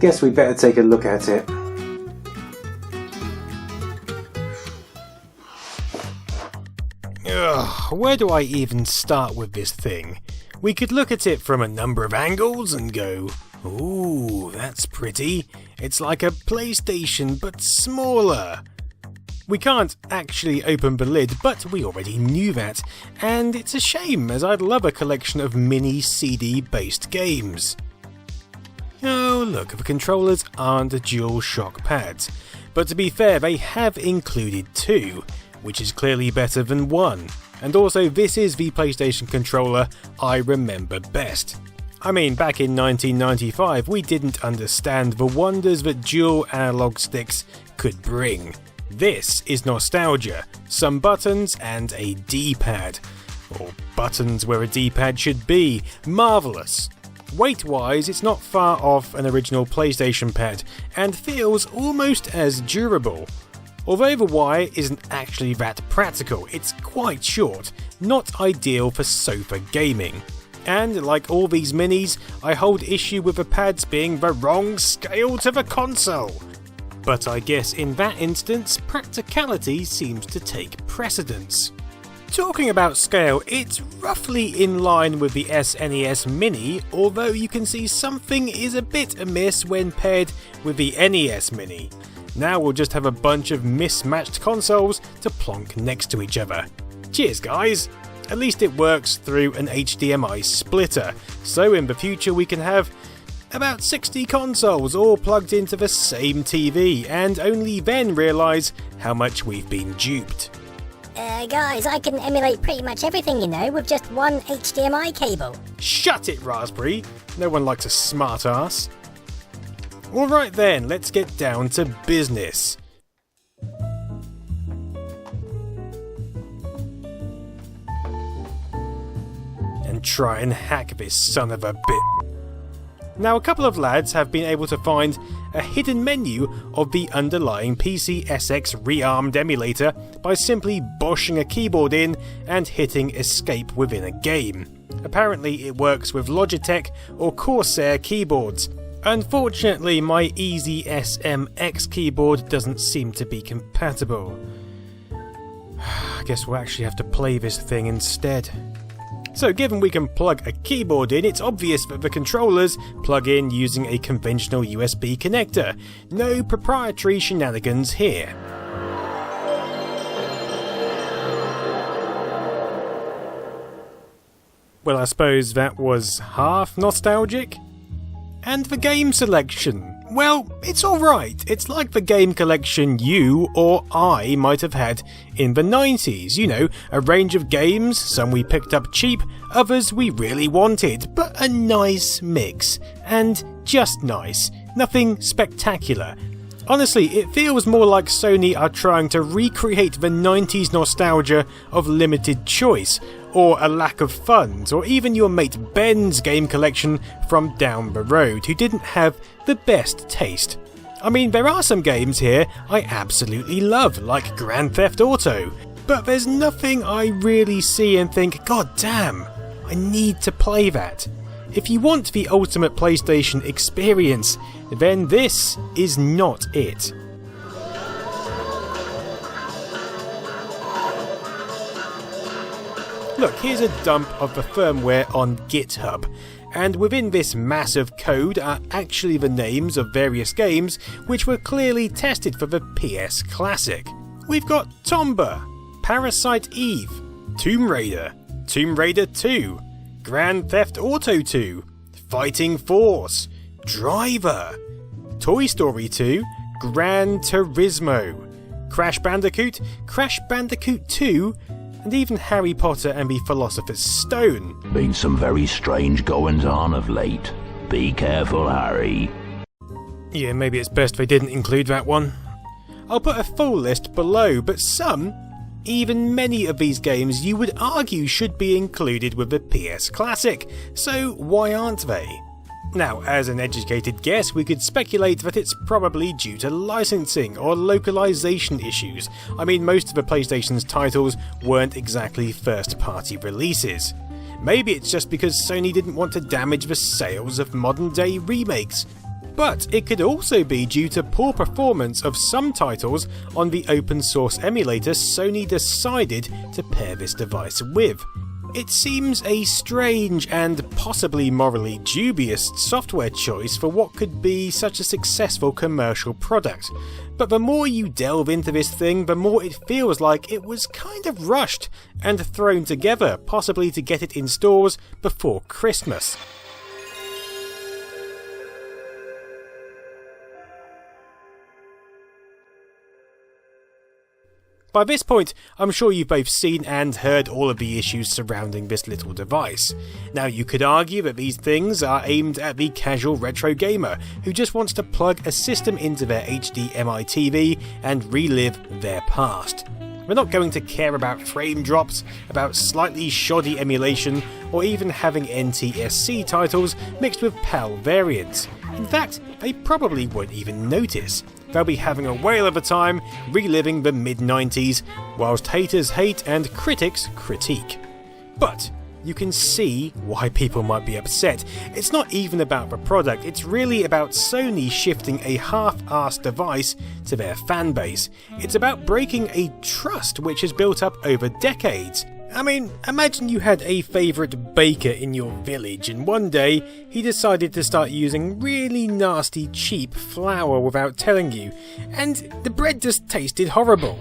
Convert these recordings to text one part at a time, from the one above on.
guess we better take a look at it. Ugh, where do I even start with this thing? We could look at it from a number of angles and go, ooh, that's pretty. It's like a PlayStation but smaller. We can't actually open the lid, but we already knew that, and it's a shame as I'd love a collection of mini CD based games. Oh look, the controllers aren't dual shock pads, but to be fair they have included two, which is clearly better than one, and also this is the PlayStation controller I remember best. I mean, back in 1995 we didn't understand the wonders that dual analog sticks could bring. This is nostalgia, some buttons and a D-pad, or buttons where a D-pad should be, marvellous. Weight-wise, it's not far off an original PlayStation pad, and feels almost as durable. Although the wire isn't actually that practical, it's quite short, not ideal for sofa gaming. And like all these minis, I hold issue with the pads being the wrong scale to the console. But I guess in that instance, practicality seems to take precedence. Talking about scale, it's roughly in line with the SNES Mini, although you can see something is a bit amiss when paired with the NES Mini. Now we'll just have a bunch of mismatched consoles to plonk next to each other. Cheers guys! At least it works through an HDMI splitter, so in the future we can have about 60 consoles all plugged into the same TV, and only then realise how much we've been duped. Guys, I can emulate pretty much everything, you know, with just one HDMI cable. Shut it, Raspberry! No one likes a smart ass. Alright then, let's get down to business. And try and hack this son of a bit. Now, a couple of lads have been able to find a hidden menu of the underlying PCSX rearmed emulator by simply boshing a keyboard in and hitting escape within a game. Apparently it works with Logitech or Corsair keyboards. Unfortunately, my Easy SMX keyboard doesn't seem to be compatible. I guess we'll actually have to play this thing instead. So given we can plug a keyboard in, it's obvious that the controllers plug in using a conventional USB connector. No proprietary shenanigans here. Well, I suppose that was half nostalgic. And the game selection. Well, it's alright. It's like the game collection you or I might have had in the 90s. You know, a range of games, some we picked up cheap, others we really wanted, but a nice mix. And just nice. Nothing spectacular. Honestly, it feels more like Sony are trying to recreate the 90s nostalgia of limited choice, or a lack of funds, or even your mate Ben's game collection from down the road, who didn't have the best taste. I mean, there are some games here I absolutely love, like Grand Theft Auto, but there's nothing I really see and think, God damn, I need to play that. If you want the ultimate PlayStation experience, then this is not it. Look, here's a dump of the firmware on GitHub, and within this massive code are actually the names of various games which were clearly tested for the PS Classic. We've got Tomba, Parasite Eve, Tomb Raider 2, Grand Theft Auto 2, Fighting Force, Driver, Toy Story 2, Gran Turismo, Crash Bandicoot, Crash Bandicoot 2, and even Harry Potter and the Philosopher's Stone. Been some very strange goings on of late. Be careful, Harry. Yeah, maybe it's best they didn't include that one. I'll put a full list below, but some, even many of these games you would argue should be included with the PS Classic, so why aren't they? Now, as an educated guess, we could speculate that it's probably due to licensing or localization issues. I mean, most of the PlayStation's titles weren't exactly first-party releases. Maybe it's just because Sony didn't want to damage the sales of modern-day remakes. But it could also be due to poor performance of some titles on the open source emulator Sony decided to pair this device with. It seems a strange and possibly morally dubious software choice for what could be such a successful commercial product, but the more you delve into this thing, the more it feels like it was kind of rushed and thrown together, possibly to get it in stores before Christmas. By this point, I'm sure you've both seen and heard all of the issues surrounding this little device. Now, you could argue that these things are aimed at the casual retro gamer who just wants to plug a system into their HDMI TV and relive their past. We're not going to care about frame drops, about slightly shoddy emulation, or even having NTSC titles mixed with PAL variants. In fact, they probably won't even notice. They'll be having a whale of a time reliving the mid-90s, whilst haters hate and critics critique. But you can see why people might be upset. It's not even about the product, it's really about Sony shifting a half-assed device to their fanbase. It's about breaking a trust which has built up over decades. I mean, imagine you had a favourite baker in your village and one day he decided to start using really nasty cheap flour without telling you, and the bread just tasted horrible.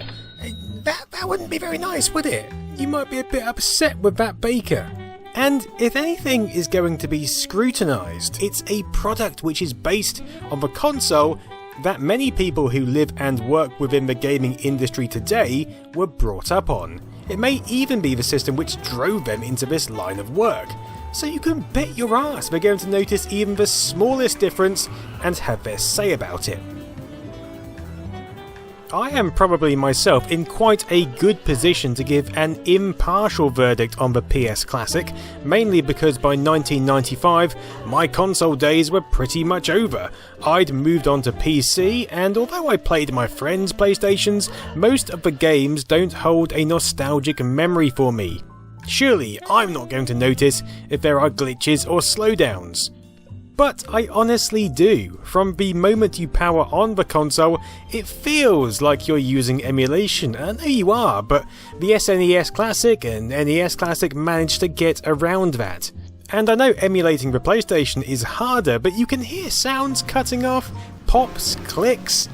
That wouldn't be very nice, would it? You might be a bit upset with that baker. And if anything is going to be scrutinised, it's a product which is based on the console that many people who live and work within the gaming industry today were brought up on. It may even be the system which drove them into this line of work. So you can bet your ass they're going to notice even the smallest difference and have their say about it. I am probably myself in quite a good position to give an impartial verdict on the PS Classic, mainly because by 1995 my console days were pretty much over. I'd moved on to PC, and although I played my friends' PlayStations, most of the games don't hold a nostalgic memory for me. Surely I'm not going to notice if there are glitches or slowdowns. But I honestly do. From the moment you power on the console, it feels like you're using emulation. I know you are, but the SNES Classic and NES Classic managed to get around that. And I know emulating the PlayStation is harder, but you can hear sounds cutting off, pops, clicks.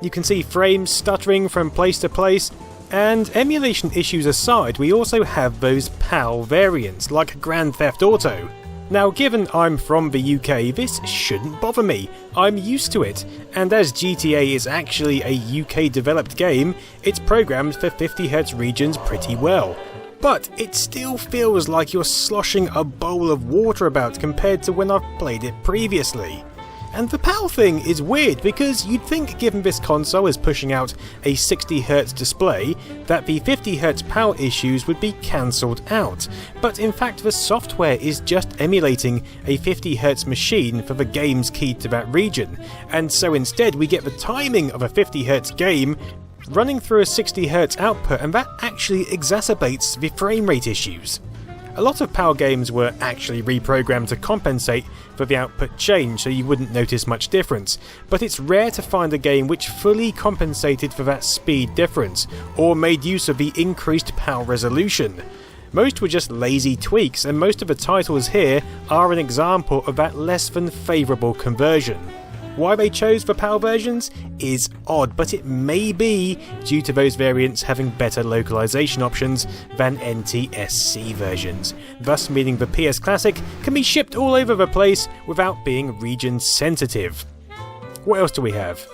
You can see frames stuttering from place to place. And emulation issues aside, we also have those PAL variants, like Grand Theft Auto. Now, given I'm from the UK, this shouldn't bother me. I'm used to it, and as GTA is actually a UK developed game, it's programmed for 50Hz regions pretty well. But it still feels like you're sloshing a bowl of water about compared to when I've played it previously. And the PAL thing is weird because you'd think, given this console is pushing out a 60Hz display, that the 50Hz PAL issues would be cancelled out. But in fact the software is just emulating a 50Hz machine for the games keyed to that region, and so instead we get the timing of a 50Hz game running through a 60Hz output, and that actually exacerbates the frame rate issues. A lot of PAL games were actually reprogrammed to compensate for the output change, so you wouldn't notice much difference, but it's rare to find a game which fully compensated for that speed difference, or made use of the increased PAL resolution. Most were just lazy tweaks, and most of the titles here are an example of that less than favourable conversion. Why they chose the PAL versions is odd, but it may be due to those variants having better localization options than NTSC versions, thus meaning the PS Classic can be shipped all over the place without being region sensitive. What else do we have?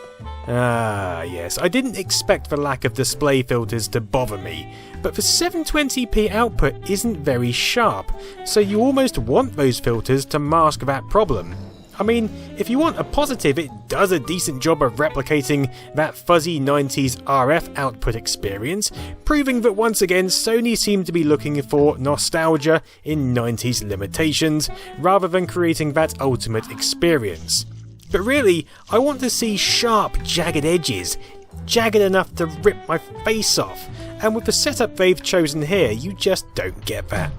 Ah yes, I didn't expect the lack of display filters to bother me, but the 720p output isn't very sharp, so you almost want those filters to mask that problem. I mean, if you want a positive, it does a decent job of replicating that fuzzy 90s RF output experience, proving that once again Sony seemed to be looking for nostalgia in 90s limitations, rather than creating that ultimate experience. But really, I want to see sharp, jagged edges, jagged enough to rip my face off, and with the setup they've chosen here, you just don't get that.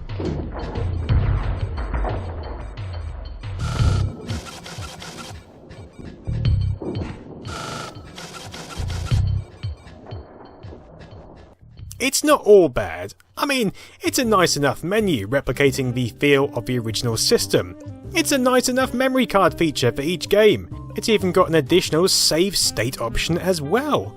It's not all bad. I mean, it's a nice enough menu replicating the feel of the original system. It's a nice enough memory card feature for each game. It's even got an additional save state option as well.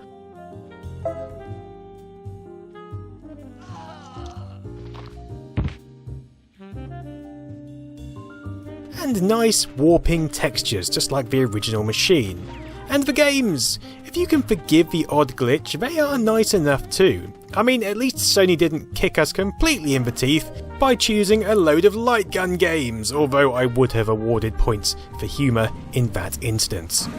And nice warping textures just like the original machine. And the games! If you can forgive the odd glitch, they are nice enough too. I mean, at least Sony didn't kick us completely in the teeth by choosing a load of light gun games, although I would have awarded points for humour in that instance.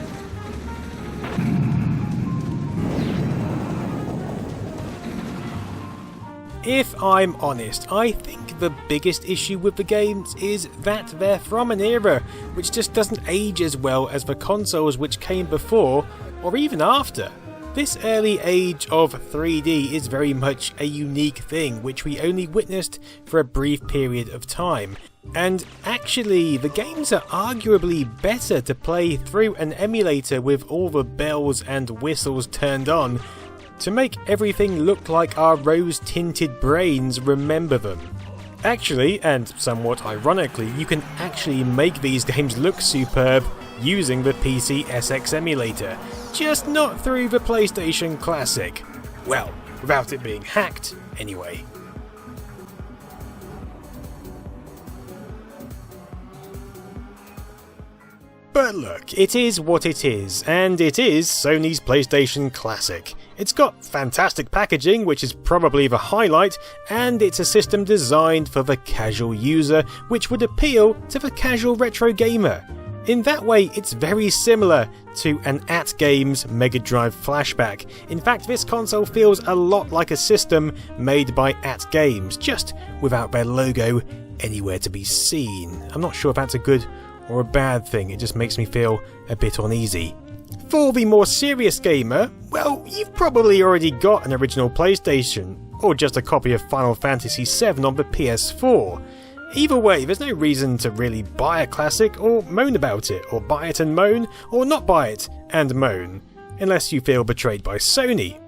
If I'm honest, I think the biggest issue with the games is that they're from an era which just doesn't age as well as the consoles which came before or even after. This early age of 3D is very much a unique thing which we only witnessed for a brief period of time. And actually, the games are arguably better to play through an emulator with all the bells and whistles turned on to make everything look like our rose-tinted brains remember them. Actually, and somewhat ironically, you can actually make these games look superb using the PC SX emulator, just not through the PlayStation Classic. Well, without it being hacked, anyway. But look, it is what it is, and it is Sony's PlayStation Classic. It's got fantastic packaging, which is probably the highlight, and it's a system designed for the casual user, which would appeal to the casual retro gamer. In that way, it's very similar to an AtGames Mega Drive flashback. In fact, this console feels a lot like a system made by AtGames, just without their logo anywhere to be seen. I'm not sure if that's a good or a bad thing, it just makes me feel a bit uneasy. For the more serious gamer, well, you've probably already got an original PlayStation, or just a copy of Final Fantasy VII on the PS4. Either way, there's no reason to really buy a classic or moan about it, or buy it and moan, or not buy it and moan, unless you feel betrayed by Sony,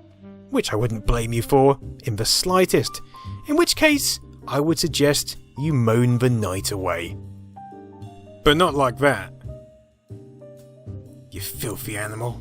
which I wouldn't blame you for in the slightest, in which case I would suggest you moan the night away. But not like that, you filthy animal.